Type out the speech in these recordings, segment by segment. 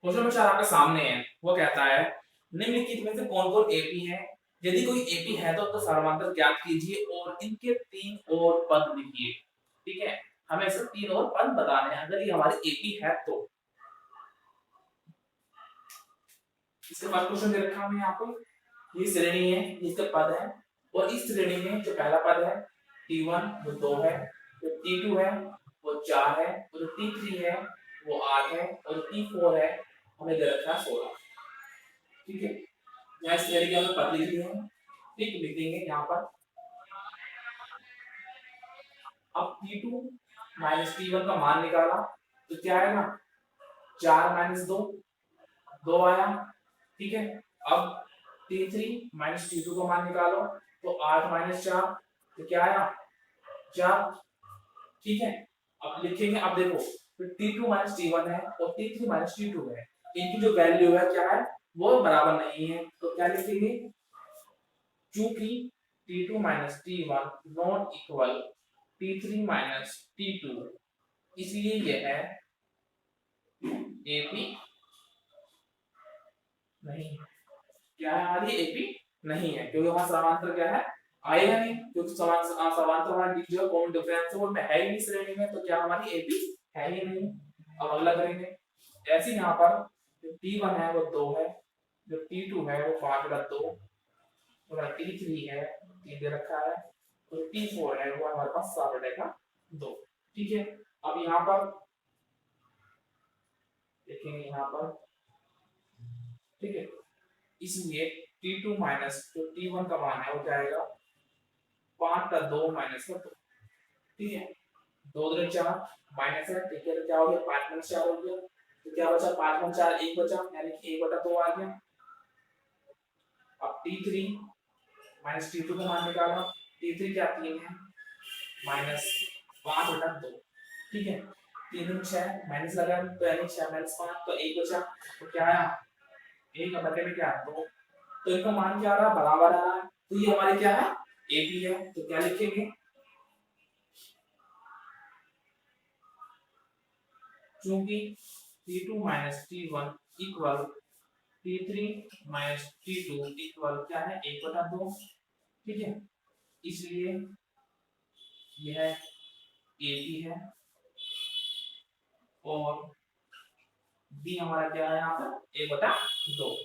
Question number 4 आपके सामने है। वो कहता है निम्नलिखित में से कौन कौन एपी है। यदि कोई एपी है तो समांतर ज्ञात कीजिए और इनके तीन और पद लिखिए। ठीक है, हमें सिर्फ तीन और पद बताने हैं अगर ये हमारे एपी है तो। इसके बाद क्वेश्चन दे रखा हमें यहाँ पर, ये श्रेणी है, इसके पद है और इस श्रेणी में जो पहला पद है T1 वो 2 है, जो T2 है वो 4 है, और जो T3 है वो 8 है, और जो T4 है हमें दे रखा है 16। ठीक है, यहाँ इस श्रेणी के हमें पद लिख दिए हैं। ठीक, लिख देंगे यहाँ पर। अब T2 माइनस T1 का मान निकाला तो क्या आएगा, 4 माइनस 2, 2 आया। ठीक है, अब T3 माइनस T2 का मान निकालो तो 8 माइनस 4 तो क्या आया, 4। ठीक है, अब लिखेंगे, अब देखो फिर T2 माइनस T1 है और T3 माइनस T2 है, इनकी जो वैल्यू है क्या है, वो बराबर नहीं है, तो क्या लिखेंगे, चूंकि T2 minus T1 not equal T3 minus T2, इसलिए यह है AP नहीं है। क्या है हमारी AP नहीं है, क्योंकि वहां समांतर क्या है, आएगा नहीं, क्योंकि समांतर हमारा जो कॉमन डिफरेंस है वो है ही नहीं श्रेणी में, तो क्या हमारी AP है ही नहीं। अब अगला करेंगे, ऐसे यहाँ पर जो T1 है वो 2 है, जो T2 है वो 5/2, और T3 है 3 दे रखा है, और T4 है वो हमारे पास 7/2। ठीक है, अब यहाँ पर देखेंगे यहाँ पर। ठीक है, इसलिए T2 माइनस जो T1 का मान है वो जाएगा 5/2 माइनस 2। ठीक है, 2 2 4 माइनस है, ठीक है, तो क्या हो गया, 5 - 4 हो गया, तो क्या बचा, 5 - 4 1 बचा, यानी कि 1/2 आ गया। अब T3 माइनस T2 का मान निकाला, T3 क्या 3 है, माइनस 5/2। ठीक है, 3 दूनी 6 माइनस लगा तो यानी 6 माइनस 5 तो 1 बचा, तो क्या आया, 1 बटे में क्या 2, तो इनका मान क्या आ रहा है, बराबर आ रहा है, तो ये हमारे क्या है, AP है। तो क्या लिखेंगे, क्योंकि T2 minus T1 equal T3 minus T2 equal क्या है, 1/2। ठीक है, इसलिए यह AP है, और B हमारा क्या है यहाँ पर, 1/2।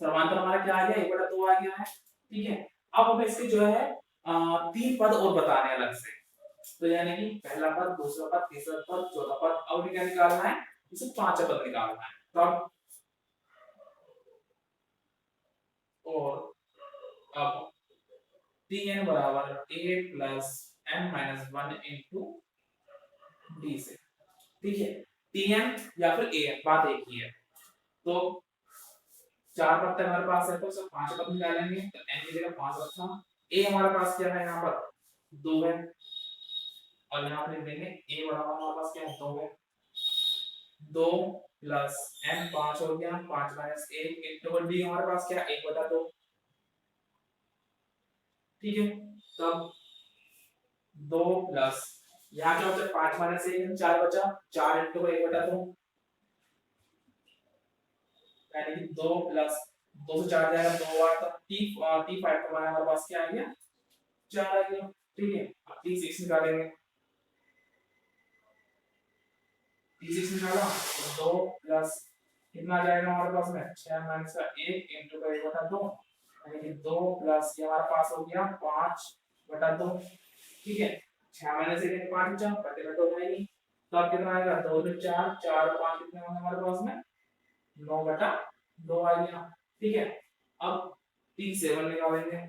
समांतर हमारा क्या आ गया, 1/2 आ गया है। ठीक है, अब हमें इसके जो है तीन पद और बताने अलग से, तो यानी कि पहला पद, दूसरा पद, तीसरा पद, चौथा पद। अब क्या निकालना है, इसे पांचवा पद निकालना है। तब और अब Tn बराबर a plus n minus 1 into D से। ठीक है, Tn या फिर an बात एक ही है। तो चार पद तक हमारे पास है, तो सब पांच पद निकालेंगे, तो n की जगह 5 रखना। a हमारे पास क्या है, यहाँ पर 2 है, और यहाँ पर लिख देंगे a बराबर हमारे पास क्या है, 2 है, 2 प्लस n 5 हो गया, 5 माइनस 1 इंटू डी हमारे पास क्या है, 1/2। ठीक है, तब 2 प्लस यहाँ क्या होता है, 5 माइनस 1 4 बचा, 4 इंटू 1/2, यानी कि 2 प्लस 2 से 4 जाएगा, 2 बार, तो T5 का मान हमारे पास क्या आ गया, 4 आ गया। ठीक है, अब T6 निकालेंगे, T6 निकाला तो 2 प्लस कितना आ जाएगा हमारे पास में, 6 माइनस का 1 इंटू का 1/2, यानी कि 2 प्लस ये हमारे पास हो गया 5/2। ठीक है, 6 माइनस 1 5 बचा, बटे में 2 जाएगी, तो अब कितना आएगा, 2 से 4, 4 और 5 कितने होंगे हमारे पास में, 9/2 आ गया। ठीक है, अब T7 निकालेंगे,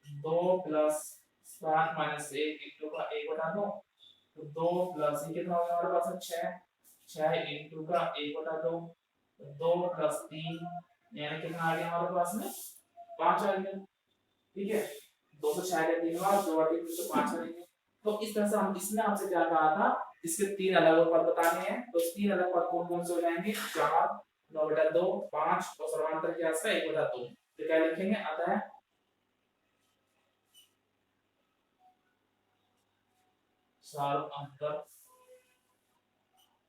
2 प्लस 7 माइनस 1 इंटू का 1/2, तो 2 प्लस ये कितना होगा हमारे पास में, 6, 6 इंटू का 1/2, तो 2 प्लस 3 यानी कितना आ गया हमारे पास में, 5 आ गया। ठीक है, 2 से 6 के 3 बार, 2 और 3 तो 5 करेंगे। तो इस तरह से हम, इसने हमसे क्या कहा था, इसके तीन अलग अलग पद बताने हैं, तो तीन अलग पद कौन कौन से हो जाएंगे, 4 9/2 5 और समांतर क्या इसका 1/2। तो क्या लिखेंगे, अतः सार अंतर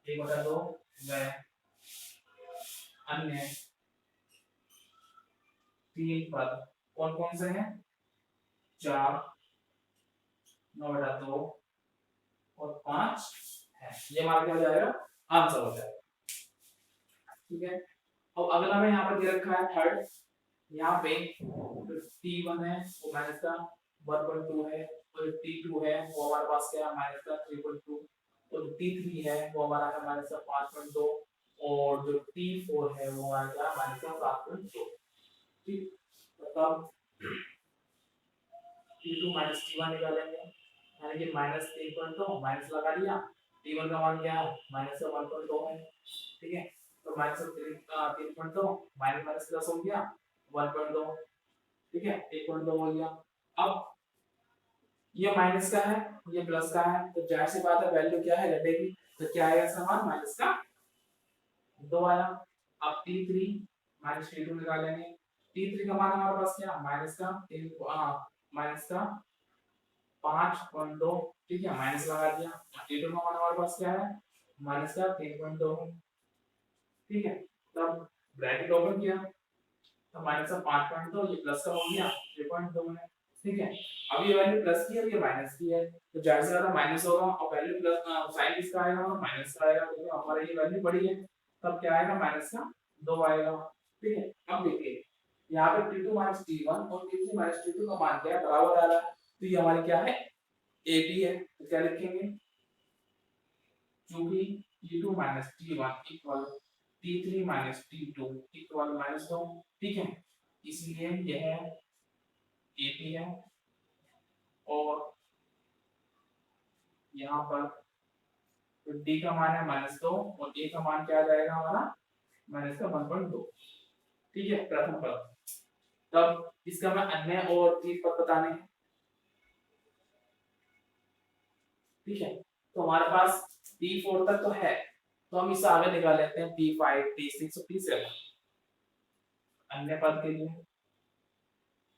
1/2 व अन्य 3 पद कौन कौन से हैं? 4, 9/2 और 5 है। ये हमारा क्या हो जाएगा? आंसर हो जाएगा। ठीक है। अब अगला में यहाँ पर दे रखा है थर्ड, यहाँ पे T1 है वो माइनस का 1.2 है, और T2 है वो हमारे पास क्या है माइनस का 3.2, और T3 है वो हमारा है माइनस का 5.2, और जो T4 है वो हमारा क्या माइनस का 7.2। ठीक, तब T2 माइनस T1 निकालेंगे, यानी कि माइनस 3.2 माइनस लगा दिया, T1 का मान क्या है माइनस का 1.2 है। ठीक है, तो माइनस 3.2 माइनस माइनस प्लस हो गया 1.2। ठीक है, 1.2 हो गया। अब ये माइनस का है ये प्लस का है, तो जाहिर सी बात है वैल्यू क्या है घटेगी, तो क्या आएगा समान माइनस का 2 आया। अब T3 माइनस T2 निकालेंगे, T3 का मान हमारे पास क्या माइनस का माइनस का 5.2। ठीक है, माइनस लगा दिया। T2 का मान हमारे पास क्या है माइनस का 3.2 है। ठीक है, तब ब्रैकेट ओपन किया तो माइनस का 5.2 ये प्लस का हो गया 3.2 है। ठीक है, अब ये वैल्यू प्लस की है ये माइनस की है, तो जाहिर सी बात है माइनस होगा, और वैल्यू प्लस साइन किसका आएगा माइनस का आएगा, क्योंकि हमारा ये वैल्यू बड़ी है, तब क्या आएगा माइनस का 2 आएगा। ठीक है, अब देखिए यहाँ पे T2 माइनस T1 और T3 माइनस T2 का मान क्या है बराबर आ रहा है, तो ये हमारी क्या है AB है, तो क्या लिखेंगे क्योंकि T2 minus T1 equal T3 minus T2 equal -2। ठीक है, इसलिए यह AP है, और यहाँ पर तो D का मान है -2 और A का मान क्या आ जाएगा हमारा माइनस का 1.2। ठीक है, प्रथम पद। तब इसका मैं अन्य और तीन पद बताने हैं। ठीक है, तो हमारे पास T4 तक तो है, तो हम इससे आगे निकाल लेते हैं T5 T6 और T7 अन्य पद के लिए।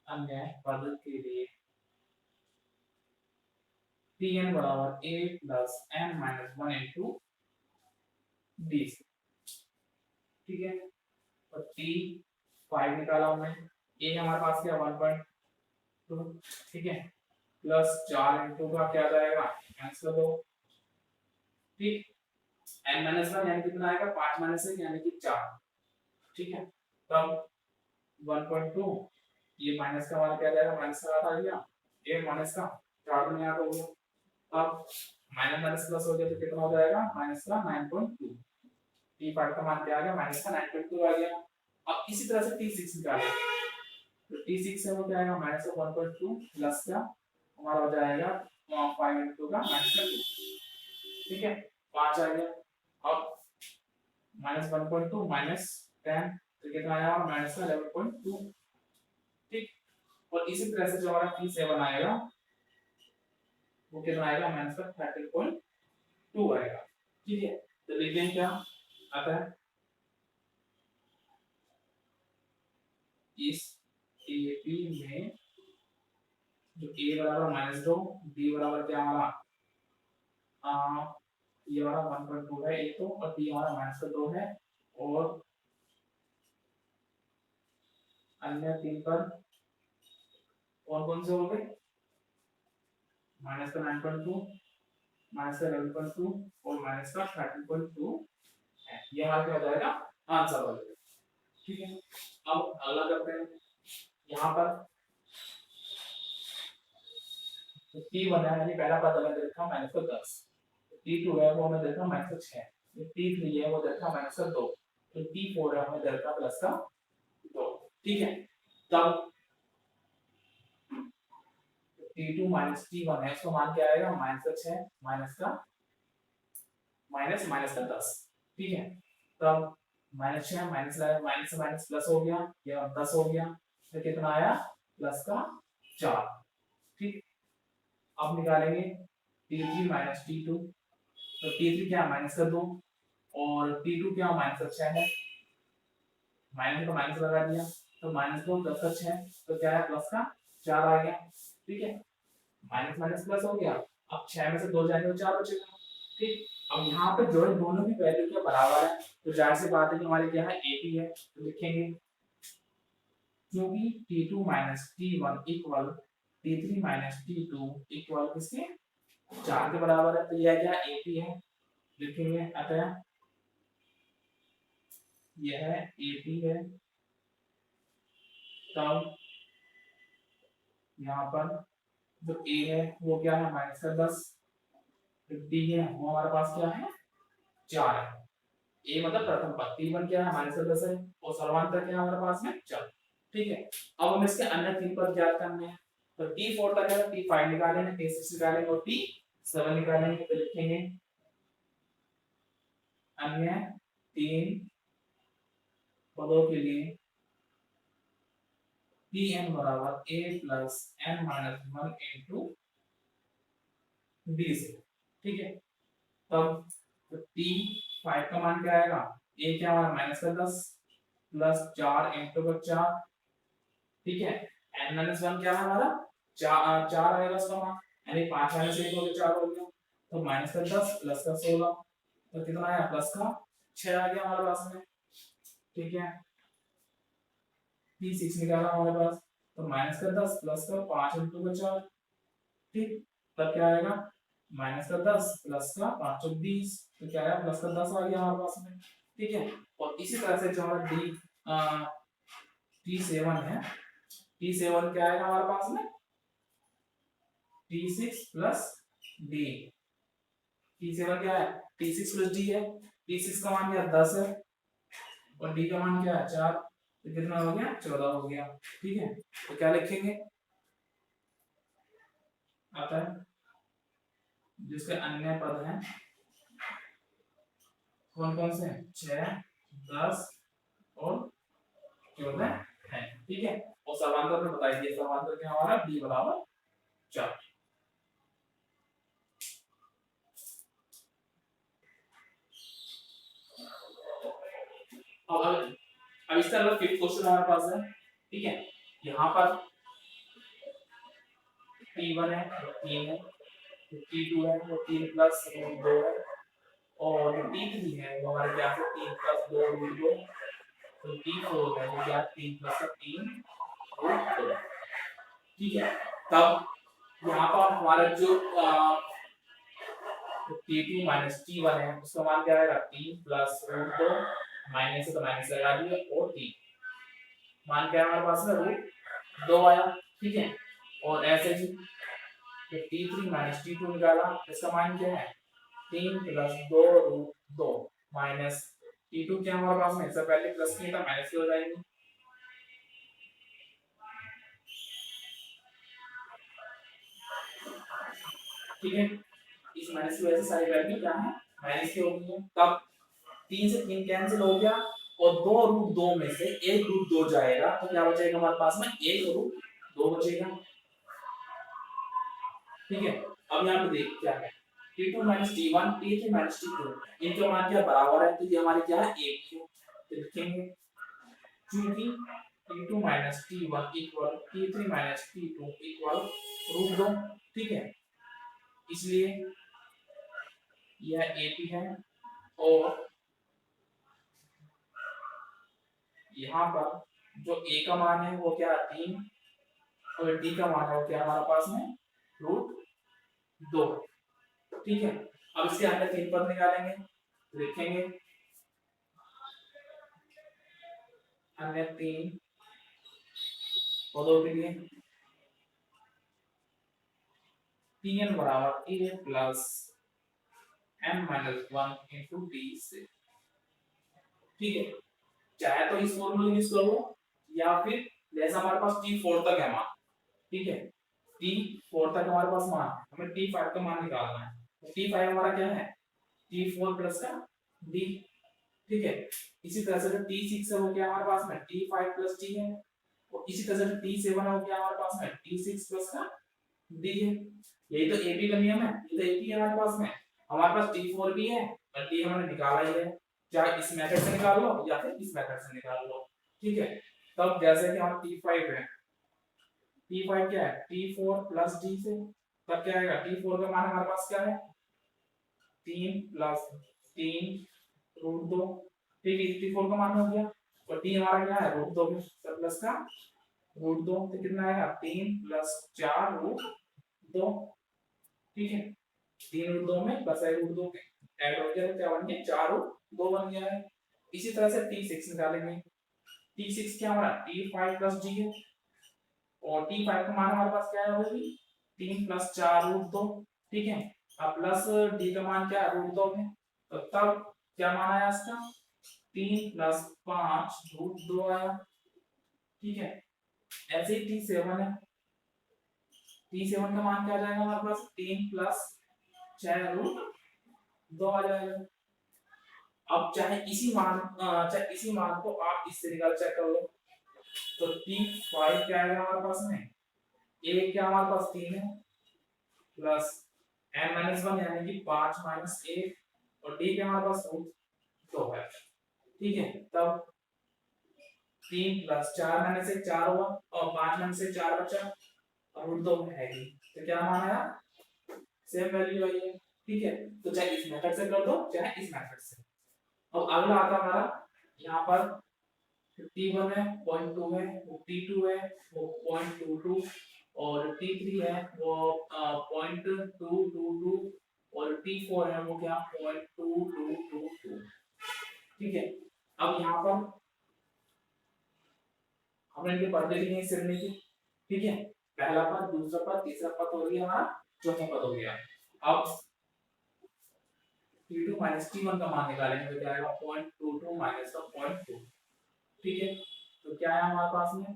अन्य पद के लिए Tn बराबर a plus n minus 1 into D. ठीक है, तो T5 निकाला हमने, a हमारे पास क्या 1.2। ठीक है, प्लस 4 इंटू का क्या जाएगा आंसर 2। ठीक, n माइनस 1 यानी कितना आएगा 5 माइनस 1 यानी कि 4। ठीक है, तब 1.2 ये माइनस का मान क्या जाएगा माइनस का आ गया, a माइनस का 4 में याद हो गया। अब माइनस माइनस प्लस हो गया तो कितना हो जाएगा माइनस का 9.2। T5 का मान क्या आ गया माइनस का 9.2 आ गया। अब इसी तरह से T6 निकालें, तो T6 से वो क्या आएगा माइनस का 1.2 प्लस का हमारा हो जाएगा 5 इंटू का माइनस का 2। ठीक है, 5 आ गया। अब माइनस 1.2 माइनस 10 तो कितना आया माइनस का 11.2। ठीक, और इसी तरह से जो हमारा T7 आएगा वो कितना आएगा माइनस का 13.2 आएगा। ठीक है, तो लिख दें क्या आता है इस AP में जो A बराबर -2 B बराबर क्या हमारा ये हमारा 1.2 है ये तो, और B हमारा -2 है, और अन्य तीन पर कौन कौन से हो गए माइनस का 9.2 माइनस का 11.2 और माइनस का 13.2 है। ये हमारा क्या हो जाएगा आंसर हो जाएगा। ठीक है, अब अगला करते हैं। यहाँ पर तो T1 है यानी पहला पद हमें देखा -10, T2 है वो हमें देखा -6, T3 है वो देखा -2, तो T4 है हमें देखा +2। ठीक है, तब T2 माइनस T1 है उसका मान क्या आएगा -6 माइनस का -10। ठीक है, तब -6 माइनस माइनस माइनस प्लस हो गया, ये 10 हो गया, तो कितना आया प्लस का 4। ठीक, अब निकालेंगे T3 माइनस T2, तो T3 क्या माइनस का 2 और T2 क्या माइनस का 6 है, माइनस का माइनस लगा दिया, तो -2 प्लस का 6 तो क्या है प्लस का 4 आ गया। ठीक है, माइनस माइनस प्लस हो गया, अब 6 में से 2 जाएंगे तो 4 बचेगा। ठीक, अब यहाँ पे जो है दोनों की वैल्यू के बराबर है, तो जाहिर सी बात है कि हमारे क्या है एपी है, तो लिखेंगे क्योंकि T2 minus T1 equal T3 minus T2 equal किसके 4 के बराबर है, तो यह क्या एपी है, लिखेंगे अतः यह एपी है। तब यहाँ पर जो ए है वो क्या है माइनस का 10, डी है वो हमारे पास क्या है 4 है। ए मतलब प्रथम पद, T1 क्या है माइनस का 10 है और सर्वांतर क्या है हमारे पास में 4। ठीक है, अब हम इसके अन्य तीन पद ज्ञात करने हैं, तो T4 तक है, T5 निकालेंगे, T6 निकालेंगे और T7 निकालेंगे, तो लिखेंगे अन्य तीन पदों के लिए Tn बराबर a plus n minus 1 into D से। ठीक है, तब तो T5 का मान क्या आएगा, a क्या हमारा माइनस का 10 प्लस 4 इंटू का 4। ठीक है, n माइनस 1 क्या है हमारा 4 आएगा उसका मान, यानी 5 माइनस 1 हो गया 4 हो गया, तो माइनस का 10 प्लस का 16, तो कितना आया प्लस का 6 आ गया हमारे पास में। ठीक है, T6 निकाला हमारे पास, तो माइनस का 10 प्लस का 5 इंटू का 4। ठीक, तब क्या आएगा माइनस का 10 प्लस का 5 और 20, तो क्या आया प्लस का 10 आ गया हमारे पास में। ठीक है, और इसी तरह से जो हमारा T7 है, T7 क्या आएगा हमारे पास में T6 प्लस D। T7 क्या है T6 प्लस D है, T6 का मान क्या 10 है और D का मान क्या है 4, तो कितना हो गया 14 हो गया। ठीक है, तो क्या लिखेंगे आता है जिसके अन्य पद हैं कौन कौन से 6 10 और 14 है। ठीक है, और समांतर में बताई दिए, समांतर क्या हमारा D बराबर 4। अब इस तरह फिफ्थ क्वेश्चन हमारे पास है। ठीक है, यहाँ पर T1 है 3 है, T2 है वो 3 प्लस 2 है, और T3 है वो हमारे क्या है 3 प्लस 2 रूट 2, तो T4 है वो क्या 3 प्लस 3 रूट 2। ठीक है, तब यहाँ पर हमारा जो T2 माइनस T1 है उसका मान क्या आएगा 3 प्लस रूट 2, माइनस से तो माइनस लगा दिया और 3, मान क्या है हमारे पास में रूट 2 आया। ठीक है, और ऐसे ही तो T3 माइनस T2 निकाला, इसका मान क्या है 3 प्लस 2 रूट 2 माइनस T2 क्या हमारे पास में इससे पहले प्लस की था माइनस की हो जाएगी। ठीक है, इस माइनस की वजह से सारी वैल्यू क्या है माइनस की हो गई है। तब 3 से 3 कैंसिल हो गया और 2 रूट 2 में से 1 रूट 2 जाएगा, तो क्या बचेगा हमारे पास में 1 रूट 2 बचेगा। ठीक है, अब यहाँ पे देख क्या है T2 minus T1 T3 minus T2 इनके मान क्या बराबर है, तो ये हमारे क्या है एक ही है, तो लिखेंगे क्योंकि T2 minus T1 equal T3 minus T2 equal root 2। ठीक है, इसलिए यह AP है और यहाँ पर जो A का मान है वो क्या 3 और D का मान है वो क्या हमारे पास में रूट 2। ठीक है, अब इसके अंदर तीन पद निकालेंगे, लिखेंगे अन्य तीन पदों के लिए Tn बराबर A plus m minus 1 into D से। ठीक है, चाहे तो इस फॉर्मूले यूज करो या फिर जैसा हमारे पास T4 तक है मान। ठीक है, T4 तक हमारे पास मान, हमें T5 का मान निकालना है, तो T5 हमारा क्या है T4 प्लस का D। ठीक है, इसी तरह से जो T6 है वो क्या हमारे पास में T5 प्लस D है, और इसी तरह से T7 है वो क्या हमारे पास में T6 प्लस का D है। यही तो AP का नियम है, ये तो AP है हमारे पास में, हमारे पास T4 भी है और D हमने निकाला ही है, चाहे इस मेथड से निकाल लो या फिर इस मेथड से निकाल लो। ठीक है, तब जैसे कि हमारा T5 है, T5 क्या है T4 प्लस D से, तब क्या आएगा T4 का मान हमारे पास क्या है 3 प्लस 3 रूट 2, ठीक है। T4 का मान हो गया और T हमारा क्या है रूट 2 में, सब प्लस का रूट 2, तो कितना आएगा 3 प्लस 4 रूट 2, ठीक है। 3 रूट 2 में प्लस है रूट 2 के ऐड हो गया तो क्या बन गया 4 रूट 2 बन गया है। इसी तरह से T6 निकालेंगे। T6 क्या हमारा T5 प्लस D है और T5 का मान हमारे पास क्या है भाई 3 प्लस 4 रूट 2, ठीक है। अब प्लस D का मान क्या है रूट 2 में, तो तब क्या मान आया इसका 3 प्लस 5 रूट 2 आया, ठीक है। ऐसे ही T7 है, T7 का मान क्या आ जाएगा हमारे पास 3 प्लस 6 रूट 2 आ जाएगा। अब चाहे इसी मान को आप इस तरीके से चेक कर लो, तो T5 क्या आएगा हमारे पास में, A क्या हमारे पास 3 है प्लस n-1 यानी कि 5 माइनस 1 और D क्या हमारे पास रूट 2 है, ठीक है। तब 3 प्लस 4 में से 4 हुआ और 5 में से 4 बचा और रूट 2 है ही, तो क्या मान आया सेम वैल्यू आई है, ठीक है। तो चाहे इस मेथड से कर दो चाहे इस मेथड से। अब अगला आता हमारा यहाँ पर T1 है 0.2 है, T2 है वो 0.22 और T3 है वो 0.222 और T4 है वो क्या 0.2222, ठीक है। अब यहाँ पर हमने इनके पद लिखे हैं सिरने की, ठीक है। पहला पद, दूसरा पद, तीसरा पद हो गया हमारा, चौथा पद हो गया। अब T2 माइनस T1 का मान निकालेंगे तो क्या आएगा 0.22 माइनस का 0.2, ठीक है। तो क्या है हमारे पास में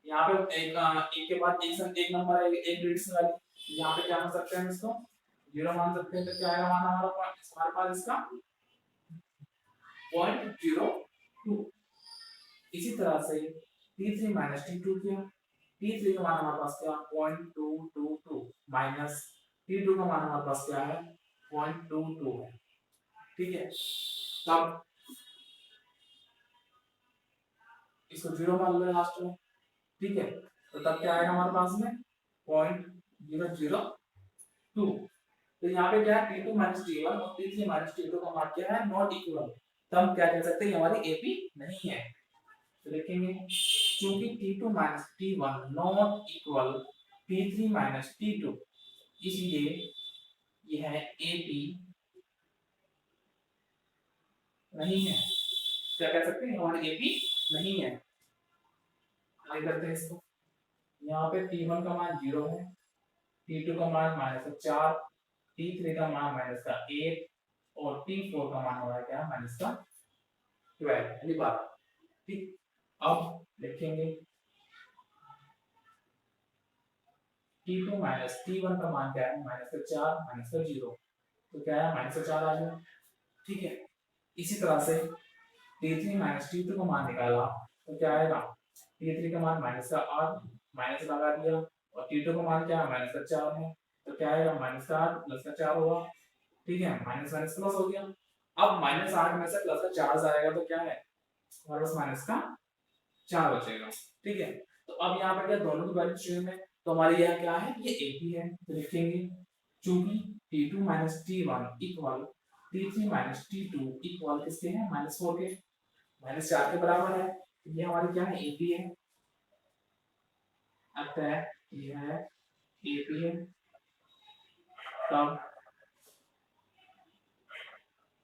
यहाँ पे एक के बाद एक नंबर है एक डिजिट वाली, यहाँ पे क्या मान सकते हैं इसको 0 मान सकते हैं, तो क्या आएगा मान हमारे पास इसका 0.02। इसी तरह से T3 माइनस T2 किया, T3 का मान हमारे पास क्या 0.222 माइनस T2 का मान हमारे पास क्या है 0.22 है, ठीक है। तब इसको 0 मान लो लास्ट में, ठीक है। तो तब क्या आएगा हमारे पास में 0.002। तो यहाँ पे क्या है T2 माइनस T1 और T3 माइनस T2 का मान क्या है नॉट इक्वल, तो हम क्या कह सकते हैं हमारी AP नहीं है। तो लिखेंगे क्योंकि T2 minus T1 not equal T3 minus T2, इसलिए यह AP नहीं है। क्या कह सकते हैं हमारी AP नहीं है। आगे करते हैं इसको, यहाँ पे T1 का मान 0 है, T2 का मान -4, T3 का मान -8 और T4 का मान हो रहा है क्या -12 यानी 12, ठीक। अब लिखेंगे T2 माइनस T1 का मान क्या है -4 -0, तो क्या है -4 आ गया, ठीक है। इसी तरह से T3 माइनस T2 का मान निकाला तो क्या आएगा T3 का मान -8 माइनस लगा दिया और T2 का मान क्या है -4 है, तो क्या आएगा -8 प्लस का 4 होगा, ठीक है। माइनस माइनस प्लस हो गया। अब -8 में से प्लस का 4 जाएगा तो क्या है हमारे पास माइनस का 4 बचेगा, ठीक है। तो अब यहाँ पर क्या दोनों की वैल्यू सेम है, तो हमारी यह क्या है ये AP है, तो लिखेंगे चूंकि T2 minus T1 equal T3 minus T2 equal किसके हैं -4 के, -4 के बराबर है, ये हमारी क्या है AP है। अतः यह AP है। तब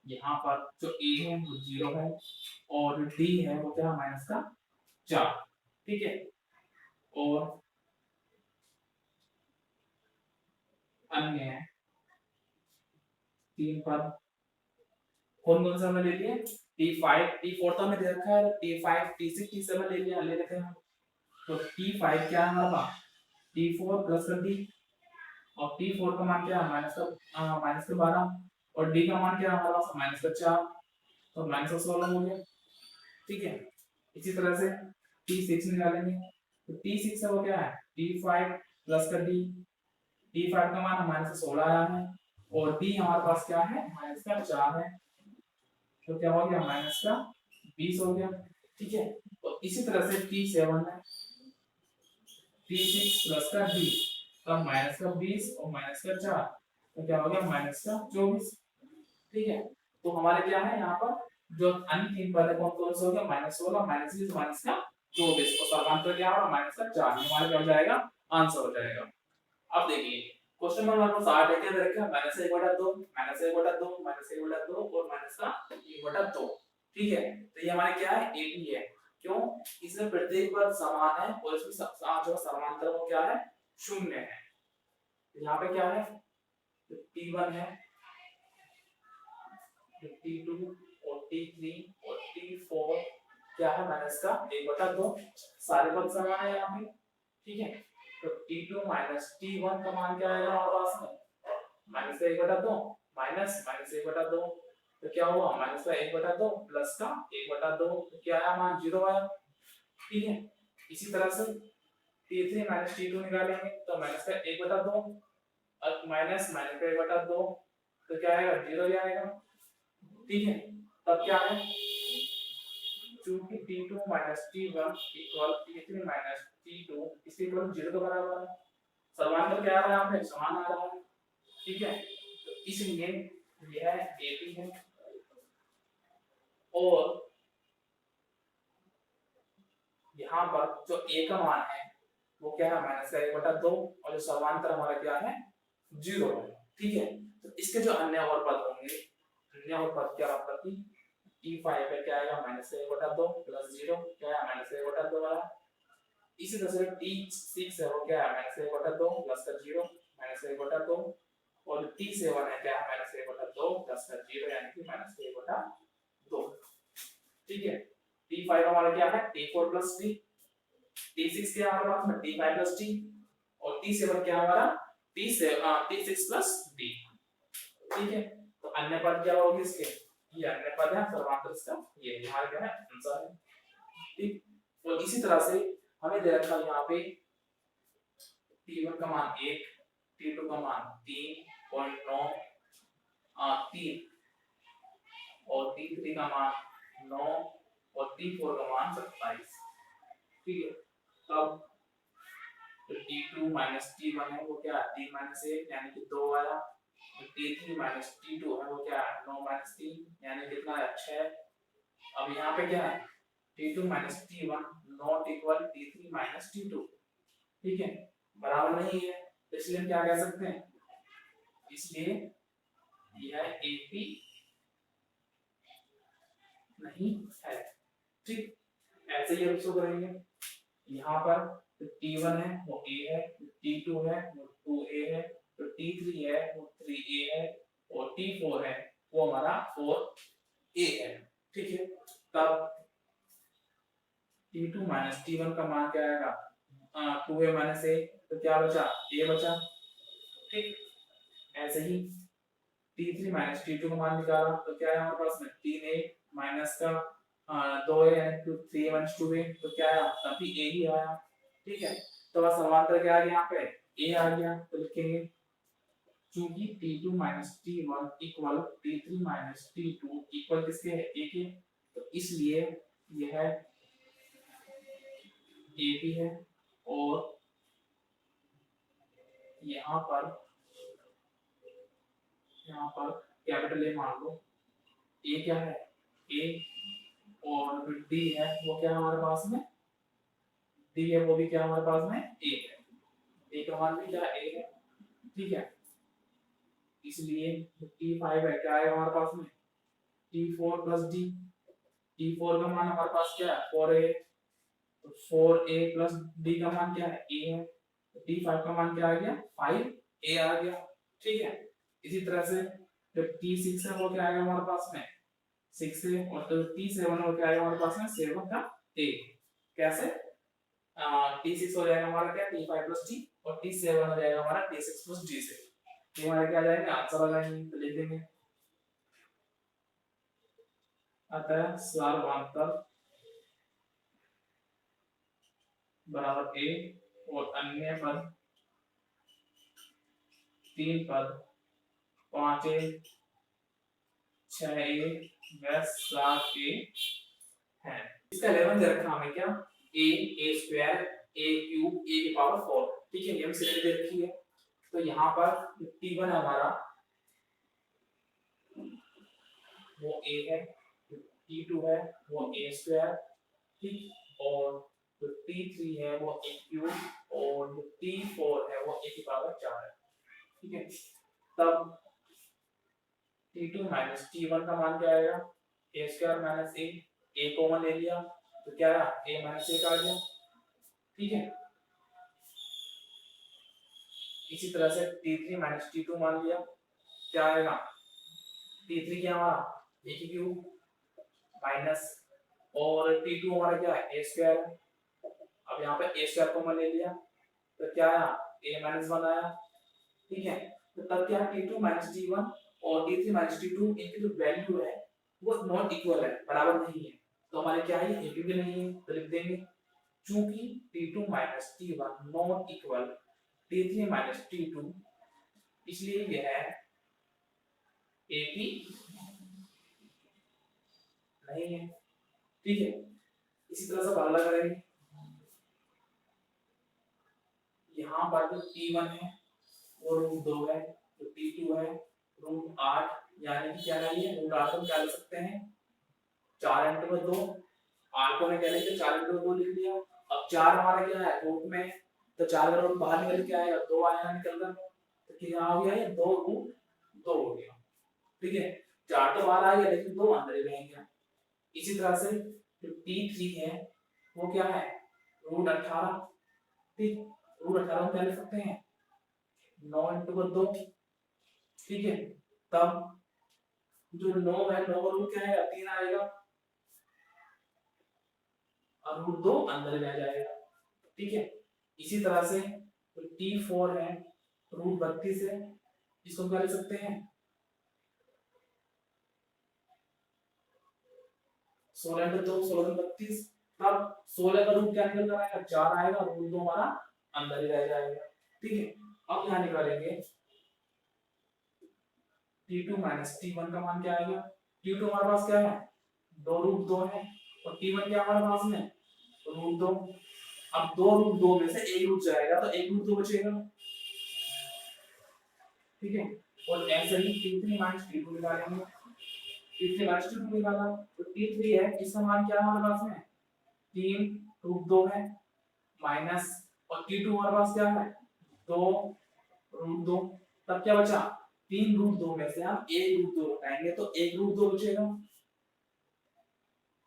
यहाँ पर जो A है वो 0 है और D है वो क्या -4, ठीक है। और अन्य 3 पद कौन कौन सा हमने ले लिए T5 T4 तो हमें दे रखा है, T5 T6 T7 ले लिया, ले लेते हैं। तो T5 क्या है हमारा पास T4 प्लस कर D और T4 का मान क्या है -12 और D का मान क्या है हमारा पास -4, तो -16 हो गया, ठीक है। इसी तरह से T6 निकालेंगे तो T6 है वो क्या है T5 प्लस कर D, T5 का मान -16 आया है और D हमारे पास क्या है -4 है, तो क्या हो गया -20 हो गया, ठीक है। तो इसी तरह से T7 है T6 प्लस का D तो -20 और -4 तो क्या हो गया -24, ठीक है। तो हमारे क्या है यहाँ पर जो अन्य तीन पद है कौन कौन से हो गया, -16 -20 माइनस का 24 और समांतर क्या होगा -4, हमारे क्या हो जाएगा आंसर हो जाएगा। अब देखिए क्वेश्चन नंबर हमारे पास 8 है, क्या रखा है -1/2 -1/2 -1/2 और -1/2, ठीक है। तो ये हमारे क्या है एपी है, क्यों, इसमें प्रत्येक पद समान है और इसमें जो समांतर वो क्या है शून्य है। यहाँ पे क्या है T1 है, T2 और T3 और T4 क्या है माइनस का 1/2, सारे पद समान है यहाँ पे, ठीक है। तो T2 T1 का मान क्या आएगा हमारे पास में -1/2 माइनस -1/2, तो क्या हुआ -1/2 प्लस का 1/2, तो क्या आया मान 0 आया, ठीक है। इसी तरह से T3 T2 निकालेंगे तो -1/2 और माइनस -1/2, तो क्या आएगा 0 ही आएगा, ठीक है। तब क्या है चूंकि T2 T1 equal T3 T2 इसके इक्वल 0 के बराबर है, समांतर क्या आ रहा है यहाँ पे समान आ रहा है, ठीक है। तो इसलिए यह AP है और यहाँ पर जो A का मान है वो क्या है -1/2 और जो समांतर हमारा क्या है 0 है, ठीक है। तो इसके जो अन्य और पद होंगे, अन्य और पद क्या मतलब कि T5 पे क्या आएगा -1/2 प्लस 0 क्या है -1/2 वाला, इसी तरह से T6 है वो क्या है -1/2 प्लस का 0 -1/2 और T7 है क्या है -1/2 प्लस का 0 यानी कि -1/2, ठीक है। T5 हमारा क्या है T4 प्लस T, T6 क्या हमारे पास में T5 प्लस T और T7 क्या हमारा T6 प्लस D, ठीक है। तो अन्य पद क्या होगी इसके, ये अन्य पद है समांतर इसका, ये हमारा क्या है आंसर है, ठीक। और इसी तरह से हमें दे रखा है यहाँ पे T1 का मान 1, T2 का मान 3.9 3 और T3 का मान 9 और T4 का मान 27, ठीक है। तब तो T2 T1 है वो क्या 3 1 यानी कि 2 आया, T3 T2 है वो क्या 9 3 यानी कितना है 6। अब यहाँ पे क्या है T2 T1 not equal T3 T2, ठीक है, बराबर नहीं है, तो इसलिए हम क्या कह सकते हैं, इसलिए यह AP नहीं है, ठीक। ऐसे ही हम शुरू करेंगे, यहाँ पर T1 है वो A है, T2 है वो 2A है, तो T3 है वो 3A है और T4 है वो हमारा 4A है, ठीक है। तब T2 T1 का मान क्या आएगा 2A -A, तो क्या बचा A बचा, ठीक। ऐसे ही T3 T2 का मान निकाला तो क्या है हमारे पास में 3A माइनस का 2A यानी 3 2A, तो क्या आया तभी A ही आया, ठीक है। तो बस समांतर क्या आ गया यहाँ पे A आ गया, तो लिखेंगे चूंकि T2 T1 equal T3 T2 equal किसके है A के, तो इसलिए यह AP है और यहाँ पर कैपिटल A मान लो, A क्या है A और फिर D है वो क्या है हमारे पास में D है वो भी क्या हमारे पास में A है, A का मान भी क्या A है, ठीक है। इसलिए T5 है क्या है हमारे पास में T4 प्लस D, T4 का मान हमारे पास क्या है 4A, तो 4A प्लस D का मान क्या है A है, तो T5 का मान क्या आ गया 5A आ गया, ठीक है। इसी तरह से जब T6 है वो क्या आएगा हमारे पास में 6A और तो T7 हो क्या आएगा हमारे पास में 7 का A, कैसे T6 हो जाएगा हमारा क्या T5 प्लस D और T7 हो जाएगा हमारा T6 प्लस D से, ये हमारा क्या आ जाएगा आंसर आ जाएंगे, तो लिख देंगे अतः सार्वधातुक बराबर A और अन्य पद 3 पद 5A 6A व 7A है। इसका 11 दे रखा हमें क्या A square A cube A की पावर 4, ठीक है, ये हम सीधे दे रखी है। तो यहाँ पर T1 हमारा वो a है, t2 है वो a स्क्वायर, ठीक, और जो t3 है वो a क्यूब, और जो t4 है वो a की पावर 4 है, ठीक है। तब t2 माइनस t1 का मान क्या आएगा, a square minus a common ले लिया तो क्या रहा, a माइनस 1 आ गया, ठीक है। इसी तरह से t3 माइनस t2 मान लिया, क्या आएगा, t3 क्या हमारा a की क्यूब माइनस, और t2 हमारा क्या है a स्क्वायर, अब यहाँ पे a स्क्वायर कॉमन ले लिया तो क्या आया, a माइनस 1 आया, ठीक है। तो तब क्या t2 माइनस t1 और t3 माइनस t2 इनकी जो वैल्यू है वो नॉट इक्वल है, बराबर नहीं है, तो हमारे क्या है, ये भी नहीं है, तो लिख देंगे चूंकि t2 minus t1 not equal t3 minus t2, इसलिए यह AP नहीं है, ठीक है। इसी तरह से बाला करेंगे, यहाँ पर जो t1 है वो रूट 2 है, जो t2 है रूट 8, यानी कि क्या है, रूट 8 को क्या लिख सकते हैं, 4 इंटू 2, 8 को मैं क्या लिखते 4 इंटू 2 लिख लिया। अब 4 हमारा क्या है रूट में, तो 4 का रूट बाहर निकल के आएगा, 2 आया निकल कर, तो क्या हो गया, ये 2 रूट 2 हो गया, ठीक है। 4 तो बाहर आ गया लेकिन 2 अंदर ही रहेंगे। इसी तरह से जो t3 है वो क्या है, रूट 18, ठीक, रूट 18 को क्या लिख सकते हैं, 9 इंटू 2, ठीक है। तब जो 9 है 9 का रूट क्या है, 3 आएगा, और रूट 2 अंदर रह जाएगा, ठीक है। इसी तरह से तो t4 है रूट 32 है, इसको क्या लिख सकते हैं, 16 इंटू 2 16 32, तब 16 का रूट क्या निकल कर आएगा, 4 आएगा, रूट 2 हमारा अंदर ही रह जाएगा, ठीक है। अब यहाँ निकालेंगे t2 माइनस t1 का मान क्या आएगा, t2 हमारे पास क्या है, 2 रूट 2 है, और t1 क्या हमारे पास में रूट 2, अब 2 रूट 2 में से एक रूट जाएगा तो एक रूट 2 बचेगा, ठीक है। और ऐसे ही t3 माइनस t2 निकालेंगे, t3 माइनस t2 निकाला तो t3 है, इसका मान क्या है हमारे पास में, 3 रूट 2 है माइनस, और t2 हमारे पास क्या है 2 रूट 2, तब क्या बचा, 3 रूट 2 में से हम 1 रूट 2 हटाएंगे तो 1 रूट 2 बचेगा,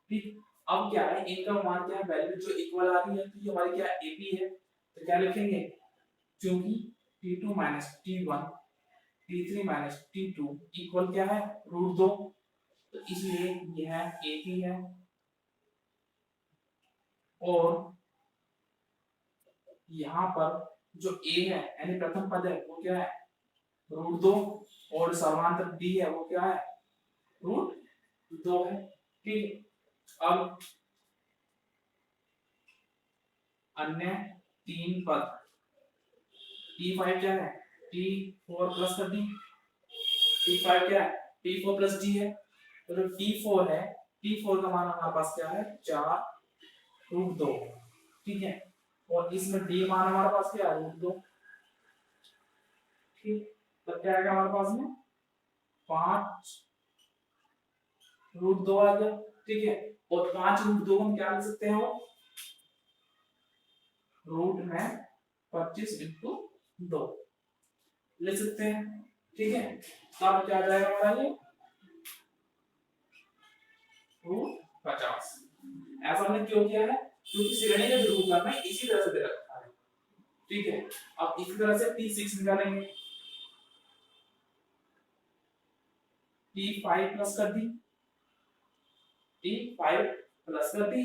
ठीक। अब क्या है, इनका मान क्या है, वैल्यू जो इक्वल आ रही है तो ये हमारी क्या AP है, तो क्या लिखेंगे, क्योंकि t2 minus t1 t3 minus t2 equal क्या है रूट 2, तो इसलिए यह AP है, और यहाँ पर जो A है यानी प्रथम पद है वो क्या है रूट 2, और समांतर B है वो क्या है रूट 2 है, ठीक। अब अन्य 3 पद t5 क्या है, t4 प्लस का d, t5 क्या है t4 प्लस d है, तो जो t4 है t4 का मान हमारे पास क्या है 4 रूट 2, ठीक है। और इसमें d मान हमारे पास क्या है रूट 2, ठीक। तो क्या आएगा हमारे पास में 5 रूट 2 आ गया, ठीक है। और 5 रूट 2 हम क्या लिख सकते हैं, रूट में 25 इंटू 2 ले सकते हैं, ठीक है। अब क्या जाएगा हमारा ये रूट 50, ऐसा हमने क्यों किया है, क्योंकि श्रेणी का जो रूट है इसी तरह से दे रखा है, ठीक है। अब इसी तरह से t6 निकालेंगे, t5 प्लस कर दी, t5 प्लस कर दी,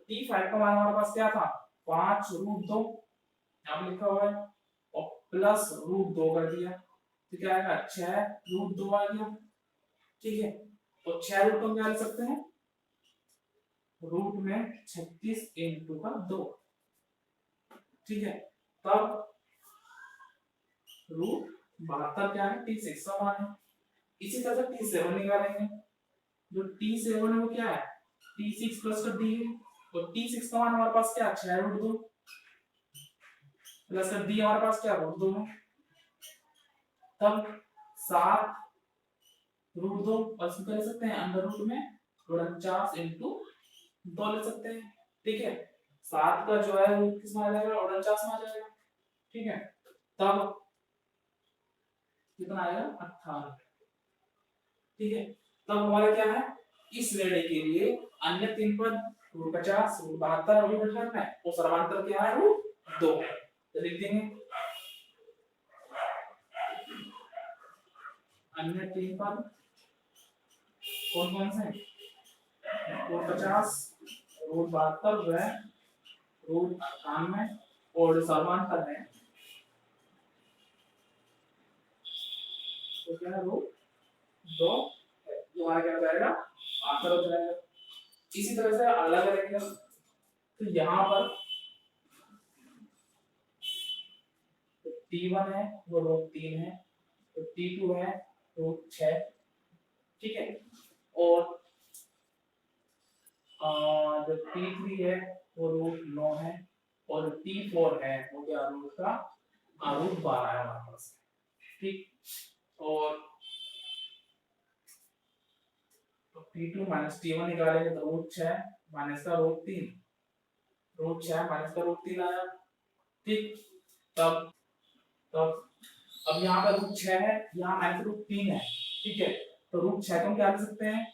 t5 का मान हमारे पास क्या था 5 रूट 2 यहाँ पे लिखा हुआ है, और प्लस रूट 2 कर दिया, तो क्या आएगा 6 रूट 2 आ गया, ठीक है। तो 6 रूट 2 क्या लिख सकते हैं, रूट में 36 इंटू का 2, ठीक है। तब रूट 72 क्या है t6 का मान है। इसी तरह से t7 निकालेंगे, जो t7 है वो क्या है t6 प्लस कर दी है, और t6 का मान हमारे पास क्या है 6 रूट 2 प्लस कर दी हमारे पास क्या रूट 2 है, तब 7 रूट 2 और इसको ले सकते हैं अंडर रूट में 49 इंटू 2 ले सकते हैं। ठीक है, 7 का जो है रूट किस में आ जाएगा 49 में आ जाएगा। ठीक है, तब कितना आएगा 58। ठीक है, तब हमारा क्या है इस श्रेणी के लिए अन्य तीन पद रूट 50 रूट 72 रूट 98 और समांतर क्या है रूट 2 है। तो लिख देंगे अन्य तीन पद कौन कौन से रूट 50 रूट 72 जो है रूट 98 और समांतर है तो क्या है रूट 2 है। जो हमारा क्या हो जाएगा आंसर हो जाएगा। इसी तरह से अलग करेंगे तो यहाँ पर तो T1 है वो रूट 3 है तो T2 है रूट 6। ठीक है, और जो T3 है वो रूट 9 है और T4 है वो क्या रूट का रूट 12 है हमारे पास। ठीक, और तो T2 माइनस T1 निकालेंगे तो रूट 6 माइनस का रूट 3 रूट 6 माइनस का रूट 3 आया। ठीक, तब तब अब यहाँ पर रूट 6 है यहाँ माइनस रूट 3 है। ठीक है, तो रूट 6 को हम क्या लिख सकते हैं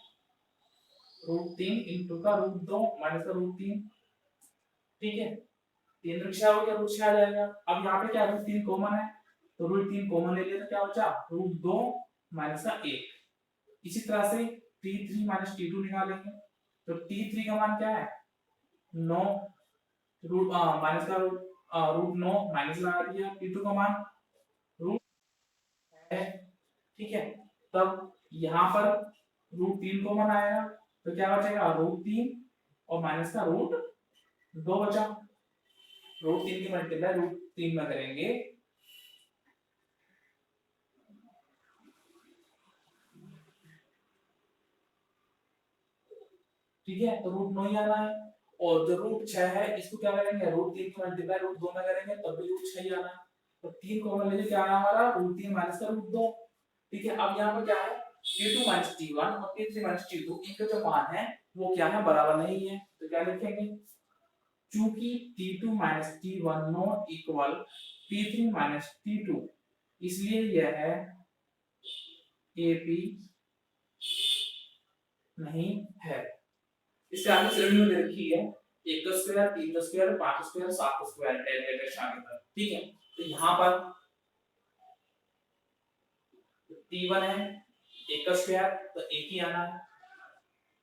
रूट 3 इंटू का रूट 2 माइनस का रूट 3। ठीक है, 3 रक्षा हो गया रूट 6 आ जाएगा। अब यहाँ पे क्या रूट 3 कॉमन है तो रूट 3 कॉमन ले लिया तो क्या बचा रूट 2 माइनस का 1। इसी तरह से T3 माइनस T2 निकालेंगे तो T3 का मान क्या है 9 रूट माइनस का रूट 9 माइनस लगा दिया T2 का मान रूट है। ठीक है, तब यहाँ पर रूट 3 कॉमन आएगा तो क्या बचेगा रूट 3 और माइनस का रूट 2 बचा। रूट 3 की मल्टीप्लाई रूट 3 में करेंगे ठीक है, तो रूट 9 ही आना है। और जो रूट 6 है इसको क्या करेंगे रूट 3 की मल्टीप्लाई रूट 2 में करेंगे तब भी रूट 6 ही आना है। तो 3 कॉमन लेके क्या आया हमारा रूट 3 माइनस का रूट 2। ठीक है, अब यहाँ पर क्या है T2 माइनस T1 और T3 माइनस T2 इनका जो मान है वो क्या है बराबर नहीं है तो क्या लिखेंगे चूंकि T2 minus T1 not equal T3 minus T2 इसलिए यह है AP नहीं है। इसके आगे श्रेणी में दे रखी है 1 का स्क्वायर 3 का स्क्वायर 5 का स्क्वायर 7 का स्क्वायर डेल्टा शामिल है। ठीक है, तो यहाँ पर T1 है 1 का स्क्वायर तो 1 ही आना है।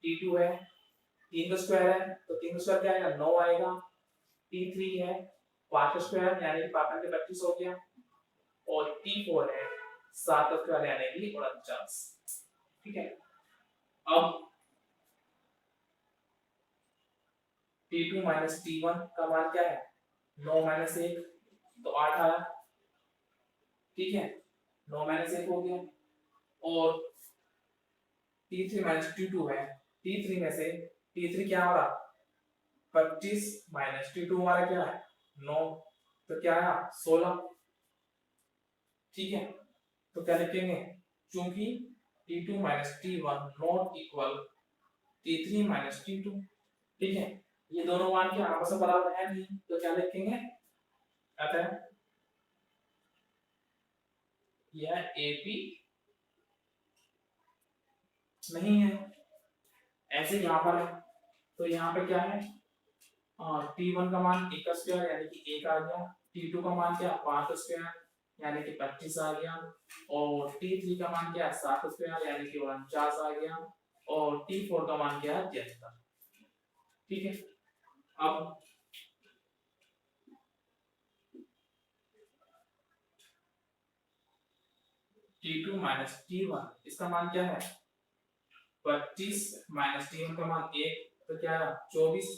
T2 है 3 का स्क्वायर है तो 3 का स्क्वायर क्या आएगा 9 आएगा। T3 है 5 का स्क्वायर यानी कि 5 के 25 हो गया और T4 है 7 का स्क्वायर यानी कि 49। ठीक है, अब T2 माइनस T1 का मान क्या है 9 माइनस 1 तो 8 आया। ठीक है, 9 माइनस 1 हो गया और T3 माइनस T2 है T3 में से T3 क्या हो रहा 25 माइनस T2 हमारा क्या है 9 तो क्या आया 16। ठीक है, तो क्या लिखेंगे चूंकि T2 minus T1 not equal T3 minus T2। ठीक है, ये दोनों मान के आपस में बराबर है नहीं तो क्या लिखेंगे अतः यह AP नहीं है। ऐसे यहाँ पर है तो यहाँ पे क्या है T1 का मान 1 का स्क्वायर यानी कि 1 आ गया। T2 का मान क्या 5 का स्क्वायर यानी कि 25 आ गया और T3 का मान क्या 7 का स्क्वायर यानी कि 49 आ गया और T4 का मान क्या है 73। ठीक है, अब T2 माइनस T1 इसका मान क्या है 25 माइनस T1 का मान 1 तो क्या है 24।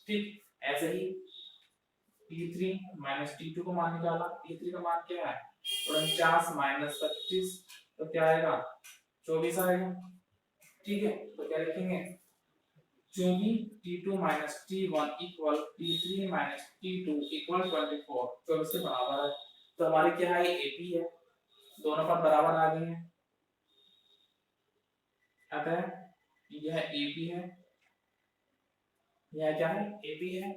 ठीक, ऐसे ही T3 माइनस T2 को मान निकाला T3 का मान क्या है 49 माइनस 25 तो क्या आएगा 24 आएगा। ठीक है, तो क्या लिखेंगे चूंकि T2 minus T1 equal T3 minus T2 equal 24 24 के बराबर है तो हमारी क्या है AP है दोनों पर बराबर आ गए हैं। अतः यह AP है, यह क्या है AP है,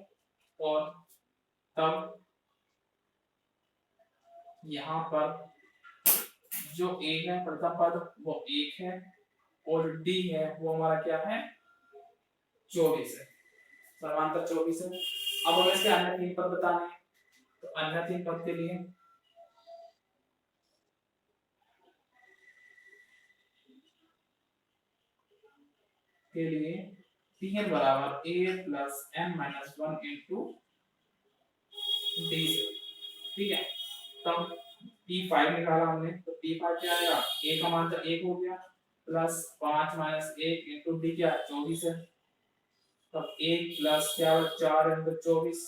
और तब यहाँ पर जो A है प्रथम पद वो 1 है और D है वो हमारा क्या है 24 है, समांतर 24 है। अब हमें इसके अन्य 3 पद बताने हैं, तो अन्य 3 पद के लिए Tn बराबर A plus n minus 1 into D से, ठीक है। तब T5 निकाला हमने, तो T5 क्या आएगा, A का मान तो 1 हो गया प्लस 5 माइनस 1 इंटू डी क्या 24 है, तब 1 प्लस क्या 4 इंटू 24,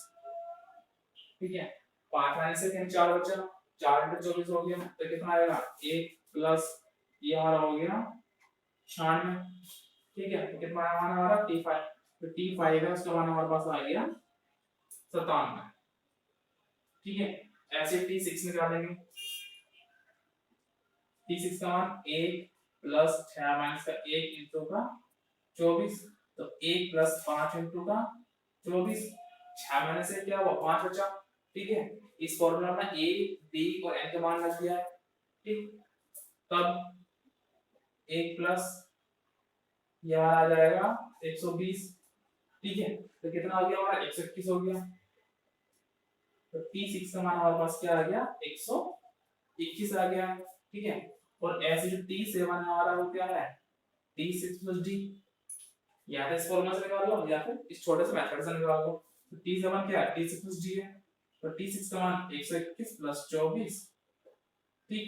ठीक है। 5 माइनस 1 4 बचा, 4 इंटू 24 हो गया, तो कितना आएगा 1 प्लस ये हमारा हो गया 96, ठीक है। तो कितना मान हमारा T5, तो T5 है उसका मान हमारे पास आ गया 97, ठीक है। ऐसे T6 निकालेंगे, T6 का मान 1 प्लस 6 माइनस का 1 इंटू का 24, तो 1 प्लस 5 इंटू का 24, 6 माइनस से क्या हुआ 5 बचा, ठीक है। इस फॉर्मूला में A B और n के मान रख दिया है, ठीक। तब 1 प्लस यह आ जाएगा 120, ठीक है। तो कितना आ गया हमारा 121 हो गया, तो T6 का मान हमारे पास क्या आ गया 121 आ गया, ठीक है। और ऐसे जो T7 हमारा वो क्या है T6 प्लस D, या तो इस फॉर्मूला से निकाल लो या फिर इस छोटे से मेथड से निकाल लो। तो T7 क्या है T6 प्लस D है, तो T6 का मान 121 प्लस 24, ठीक।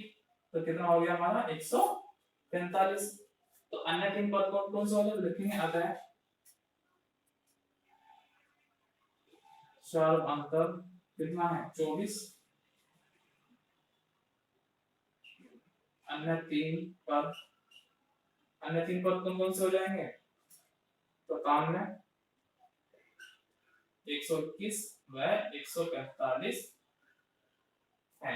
तो कितना हो गया हमारा 145। तो अन्य 3 पद कौन कौन से वाले लिखेंगे, आता है चार अंतर कितना है 24, अन्य 3 पद, अन्य 3 पद कौन कौन से हो जाएंगे, तो 97, 121 व 145 है,